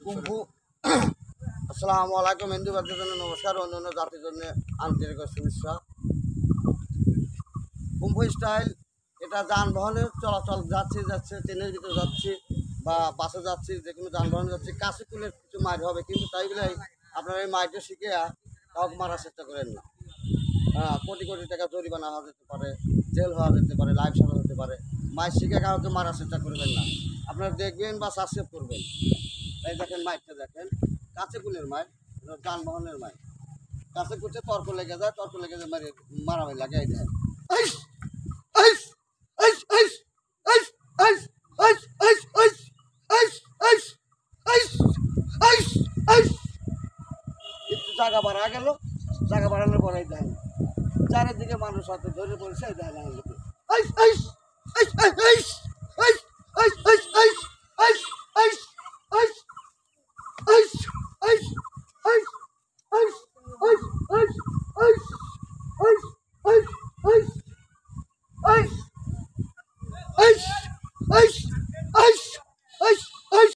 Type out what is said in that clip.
কুম্ভু আসসালামু আলাইকুম। হিন্দু জাতির জন্য নমস্কার, অন্যান্য জাতির জন্য আন্তরিক শুভেচ্ছা। কুম্ভ স্টাইল এটা যানবাহনের চলাচল যাচ্ছে ট্রেনের ভিতরে যাচ্ছি বা বাসে যাচ্ছি, যে কোনো যানবাহনে যাচ্ছি, কাছে তুলে কিছু মার হবে, কিন্তু তাই বলে আপনারা এই মাইটা শিখে কাউকে মারার চেষ্টা করেন না। কোটি কোটি টাকা জরিমানা হওয়া যেতে পারে, জেল হওয়া যেতে পারে, লাইফ সাজা হতে পারে। মাইক শিখে কাউকে মারার চেষ্টা করবেন না। আপনারা দেখবেন বা সাবস্ক্রাইব করবেন। এই দেখেন মাইকটা দেখেন, কাছে কুলের মাইক, যানবাহনের মাইক। কাছে কুলছে তর্ক লেগে যায়, মারামারি লাগে। এই দেখেন একটু জায়গা বাড়া গেল, জায়গা বাড়ানোর পরে দেখেন চারিদিকে মানুষ হাতে ধরে পড়ছে। দেখেন